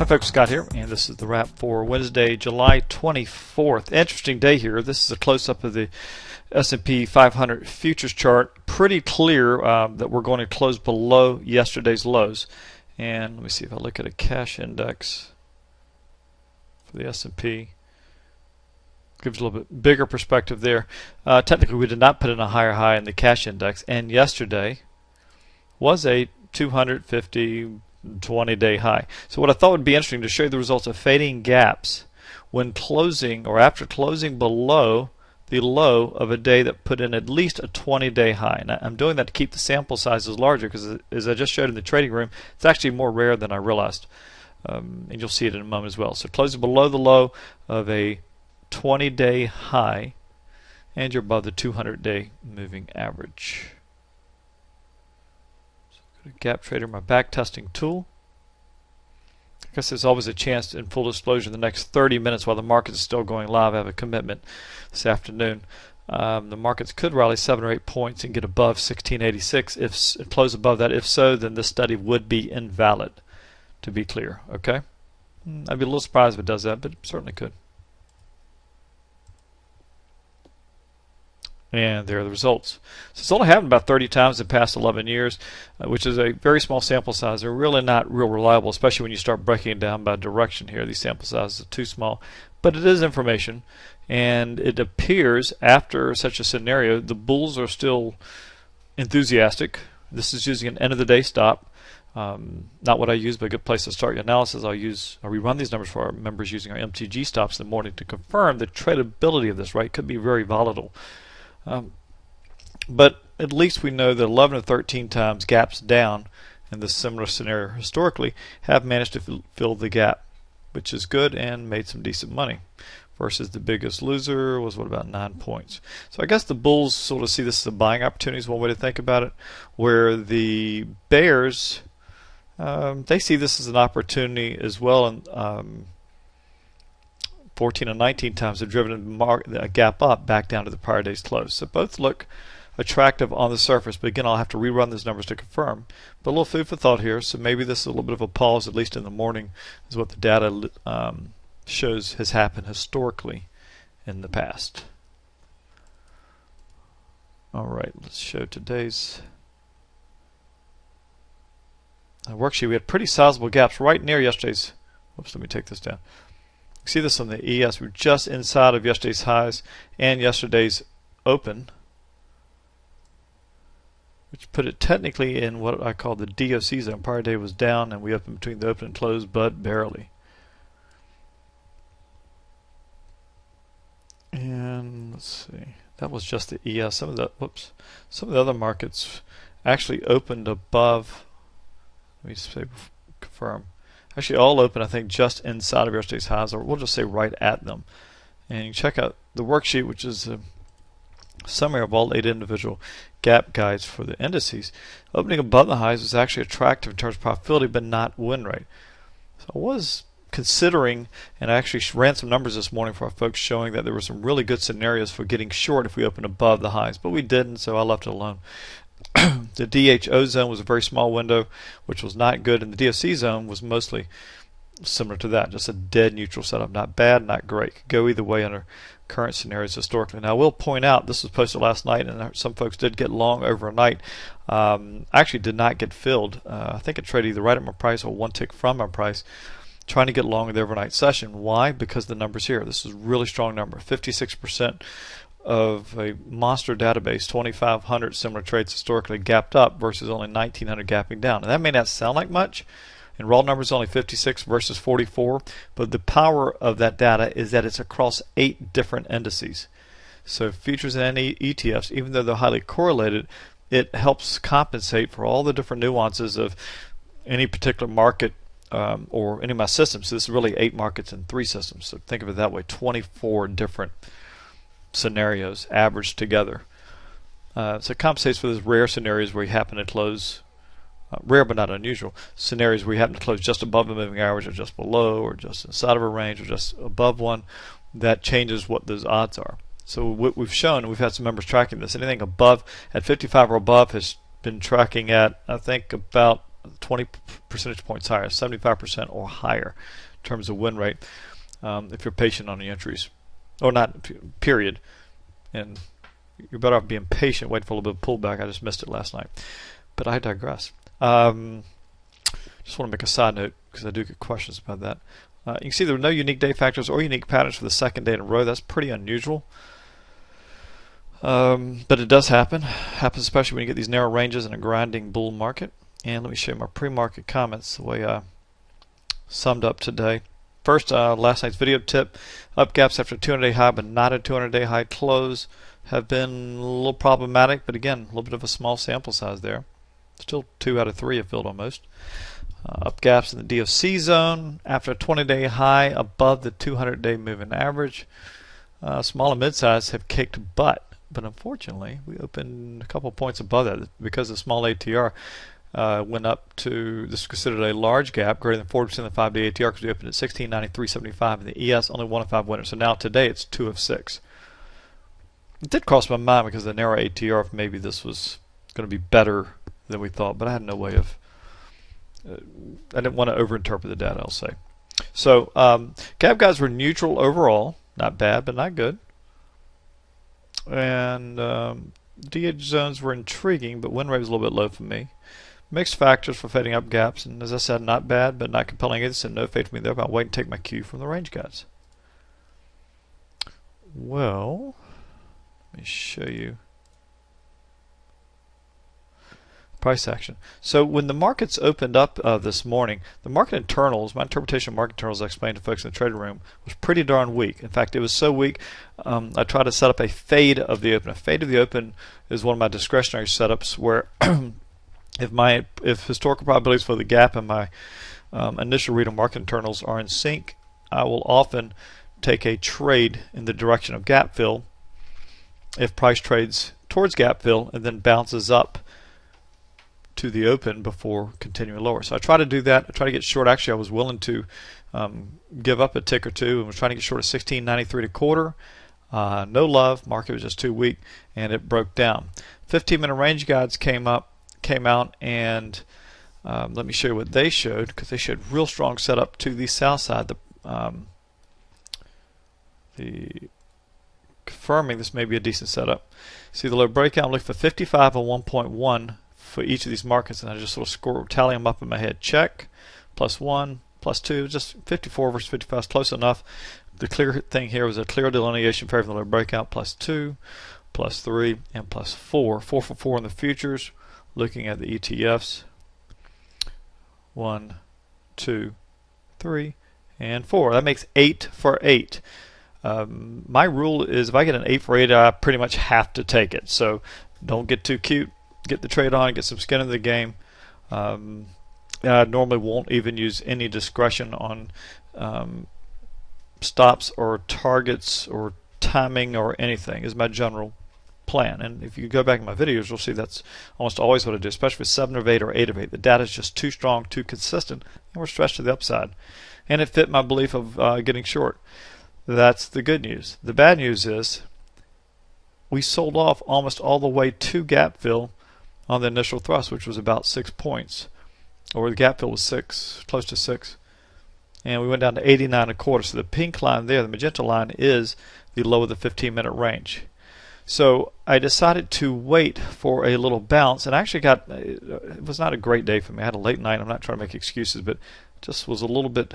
folks, Scott here, and this is the wrap for Wednesday, July 24th. Interesting day here. This is a close-up of the S&P 500 futures chart. Pretty clear that we're going to close below yesterday's lows. And let me see if I look at a cash index for the S&P. Gives a little bit bigger perspective there. Technically, we did not put in a higher high in the cash index, and yesterday was a 250 20-day high. So what I thought would be interesting to show you the results of fading gaps when closing or after closing below the low of a day that put in at least a 20-day high. And I'm doing that to keep the sample sizes larger because, as I just showed in the trading room, it's actually more rare than I realized. And you'll see it in a moment as well. So closing below the low of a 20-day high, and you're above the 200-day moving average. Gap Trader, my back testing tool. I guess there's always a chance, in full disclosure, the next 30 minutes while the market is still going live, I have a commitment this afternoon. The markets could rally 7 or 8 points and get above 1686. If it close above that, if so, then this study would be invalid, to be clear. Okay? I'd be a little surprised if it does that, but it certainly could. And there are the results. So it's only happened about 30 times in the past 11 years, which is a very small sample size. They're really not real reliable, especially when you start breaking it down by direction here. These sample sizes are too small. But it is information, and it appears after such a scenario, the bulls are still enthusiastic. This is using an end-of-the-day stop. Not what I use, but a good place to start your analysis. I'll rerun these numbers for our members using our MTG stops in the morning to confirm the tradability of this, right? It could be very volatile. But at least we know that 11 or 13 times gaps down in this similar scenario historically have managed to fill the gap, which is good, and made some decent money. Versus the biggest loser was, what, about 9 points. So I guess the bulls sort of see this as a buying opportunity, is one way to think about it, where the bears, they see this as an opportunity as well. And 14 and 19 times have driven a gap up back down to the prior day's close. So both look attractive on the surface, but again, I'll have to rerun those numbers to confirm. But a little food for thought here, so maybe this is a little bit of a pause, at least in the morning, is what the data shows has happened historically in the past. Alright, let's show today's worksheet. We had pretty sizable gaps right near yesterday's. Whoops, let me take this down. See this on the ES. We're just inside of yesterday's highs and yesterday's open, which put it technically in what I call the DOC zone. Prior day was down, and we opened between the open and close, but barely. And let's see, that was just the ES. Some of the other markets actually opened above. Let me say confirm. Actually, all open, I think, just inside of yesterday's highs, or we'll just say right at them. And you can check out the worksheet, which is a summary of all 8 individual gap guides for the indices. Opening above the highs was actually attractive in terms of profitability, but not win rate. So I was considering, and I actually ran some numbers this morning for our folks showing that there were some really good scenarios for getting short if we opened above the highs, but we didn't, so I left it alone. The DHO zone was a very small window, which was not good, and the DOC zone was mostly similar to that, just a dead neutral setup. Not bad, not great. Could go either way under current scenarios historically. Now, I will point out, this was posted last night, and some folks did get long overnight. Actually did not get filled. I think it traded either right at my price or one tick from my price, trying to get long in the overnight session. Why? Because the numbers here. This is a really strong number. 56% of a monster database, 2,500 similar trades historically gapped up versus only 1,900 gapping down. And that may not sound like much. In raw numbers, only 56 versus 44. But the power of that data is that it's across 8 different indices. So futures and ETFs, even though they're highly correlated, it helps compensate for all the different nuances of any particular market or any of my systems. So this is really 8 markets and 3 systems. So think of it that way, 24 different scenarios averaged together. So it compensates for those rare scenarios where you happen to close, rare but not unusual, scenarios where you happen to close just above the moving average or just below or just inside of a range or just above one. That changes what those odds are. So what we've shown, and we've had some members tracking this, anything above, at 55 or above has been tracking at, I think, about 20 percentage points higher, 75% or higher in terms of win rate if you're patient on the entries. Or not, period. And you're better off being patient, waiting for a little bit of pullback. I just missed it last night. But I digress. Just want to make a side note because I do get questions about that. You can see there were no unique day factors or unique patterns for the second day in a row. That's pretty unusual. But it does happen. Happens especially when you get these narrow ranges in a grinding bull market. And let me show you my pre-market comments, the way I summed up today. First, last night's video tip. Up gaps after a 200-day high, but not a 200-day high close, have been a little problematic. But again, a little bit of a small sample size there. Still 2 out of 3 have filled almost. Up gaps in the DOC zone after a 20-day high above the 200-day moving average. Small and mid-size have kicked butt, but unfortunately we opened a couple points above that because the small ATR went up to, this is considered a large gap, greater than 40% of the 5-day ATR because we opened at 1693.75 and the ES only 1 of 5 winners. So now today it's 2 of 6. It did cross my mind because the narrow ATR, if maybe this was going to be better than we thought, but I had no way of, I didn't want to overinterpret the data, I'll say. So gap guides were neutral overall, not bad but not good. And DH zones were intriguing, but win rate was a little bit low for me. Mixed factors for fading up gaps, and as I said, not bad but not compelling either, so no fade for me there, but I'll wait and take my cue from the range guides. Well, let me show you price action. So when the markets opened up this morning, the market internals, my interpretation of market internals I explained to folks in the trading room, was pretty darn weak. In fact, it was so weak, I tried to set up a fade of the open. A fade of the open is one of my discretionary setups where if historical probabilities for the gap and my initial read on market internals are in sync, I will often take a trade in the direction of gap fill if price trades towards gap fill and then bounces up to the open before continuing lower. So I try to do that. I try to get short. Actually, I was willing to give up a tick or two and was trying to get short at 16.93 No love. Market was just too weak and it broke down. 15-minute range guides came out, and let me show you what they showed, because they showed real strong setup to the south side. The confirming this may be a decent setup. See the low breakout. I'm looking for 55 and 1.1 for each of these markets, and I just sort of tally them up in my head. Check, +1, +2, just 54 versus 55 is close enough. The clear thing here was a clear delineation favoring the low breakout, +2, +3, and +4. 4 for 4 in the futures. Looking at the ETFs, 1, 2, 3, and 4. That makes 8 for 8. My rule is if I get an 8 for 8, I pretty much have to take it. So don't get too cute. Get the trade on, get some skin in the game. I normally won't even use any discretion on stops or targets or timing or anything is my general plan. And if you go back in my videos, you'll see that's almost always what I do, especially with 7 of 8 or 8 of 8. The data is just too strong, too consistent, and we're stretched to the upside. And it fit my belief of getting short. That's the good news. The bad news is we sold off almost all the way to gap fill on the initial thrust, which was about 6 points, or the gap fill was 6, close to 6, and we went down to 89.25. So the pink line there, the magenta line, is the low of the 15-minute range. So I decided to wait for a little bounce, and I actually got, it was not a great day for me. I had a late night. I'm not trying to make excuses, but just was a little bit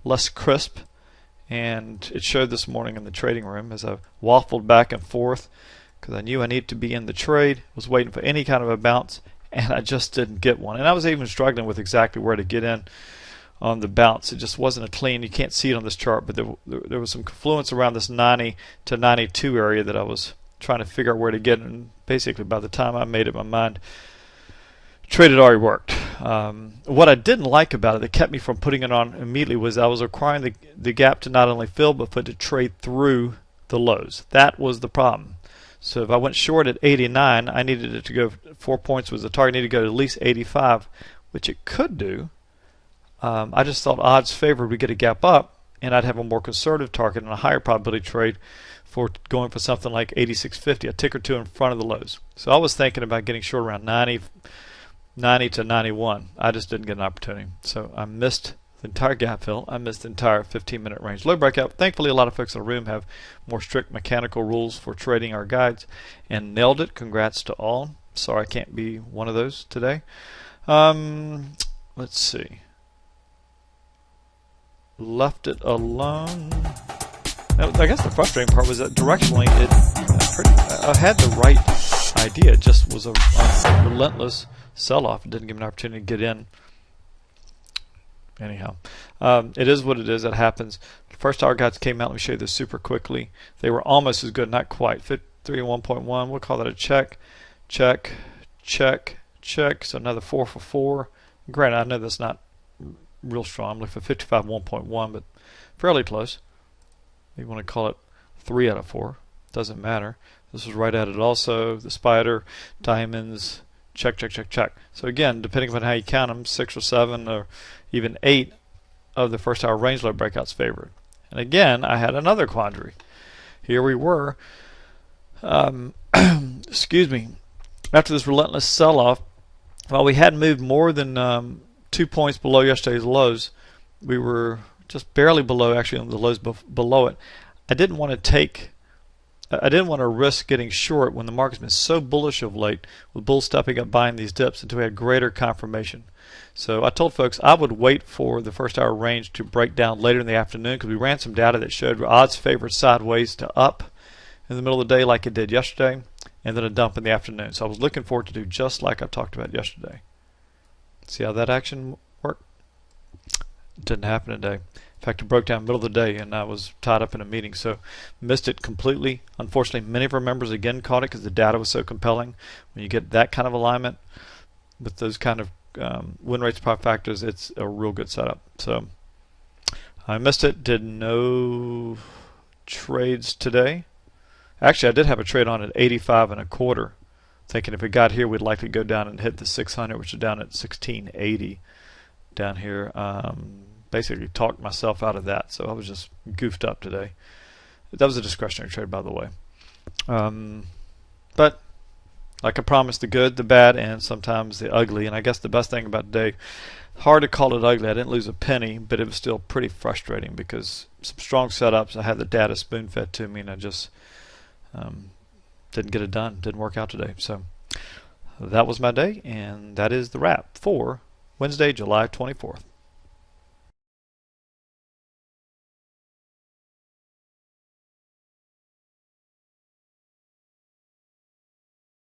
less crisp, and it showed this morning in the trading room as I waffled back and forth because I knew I needed to be in the trade, was waiting for any kind of a bounce, and I just didn't get one. And I was even struggling with exactly where to get in on the bounce. It just wasn't a clean, you can't see it on this chart, but there was some confluence around this 90 to 92 area that I was trying to figure out where to get, and basically by the time I made up my mind, trade had already worked. What I didn't like about it that kept me from putting it on immediately was I was requiring the gap to not only fill but for it to trade through the lows. That was the problem. So if I went short at 89, I needed it to go, 4 points was the target, I needed to go to at least 85, which it could do. I just thought odds favored we get a gap up, and I'd have a more conservative target and a higher probability trade for going for something like 86.50, a tick or two in front of the lows. So I was thinking about getting short around 90, 90 to 91. I just didn't get an opportunity. So I missed the entire gap fill. I missed the entire 15-minute range low breakout. Thankfully, a lot of folks in the room have more strict mechanical rules for trading our guides and nailed it. Congrats to all. Sorry I can't be one of those today. Let's see. Left it alone. I guess the frustrating part was that directionally I had the right idea. It just was a relentless sell-off. It didn't give me an opportunity to get in. Anyhow, it is what it is. It happens. The first hour guides came out. Let me show you this super quickly. They were almost as good, not quite. 51.1. We'll call that a check. Check. Check. Check. So another 4 for 4. Granted, I know that's not real strong. I'm looking for 55.1, but fairly close. You want to call it 3 out of 4. Doesn't matter. This was right at it also. The spider, diamonds, check, check, check, check. So again, depending on how you count them, 6 or 7 or even 8 of the first hour range low breakouts favored. And again, I had another quandary. Here we were, excuse me, after this relentless sell-off, while we hadn't moved more than 2 points below yesterday's lows, we were just barely below, actually on the lows below it. I didn't want to risk getting short when the market's been so bullish of late, with bulls stepping up buying these dips until we had greater confirmation. So I told folks I would wait for the first hour range to break down later in the afternoon, because we ran some data that showed odds favored sideways to up in the middle of the day like it did yesterday, and then a dump in the afternoon. So I was looking forward to do just like I talked about yesterday. See how that action worked? It didn't happen today. In fact, it broke down middle of the day, and I was tied up in a meeting, so missed it completely. Unfortunately, many of our members again caught it because the data was so compelling. When you get that kind of alignment with those kind of win rates, profit factors, it's a real good setup. So I missed it. Did no trades today. Actually, I did have a trade on at 85 and a quarter, thinking if it got here, we'd likely go down and hit the 600, which is down at 1680 down here. Basically talked myself out of that, so I was just goofed up today. That was a discretionary trade, by the way. But like I promised, the good, the bad, and sometimes the ugly. And I guess the best thing about today, hard to call it ugly. I didn't lose a penny, but it was still pretty frustrating because some strong setups. I had the data spoon-fed to me, and I just didn't get it done. Didn't work out today. So that was my day, and that is the wrap for Wednesday, July 24th.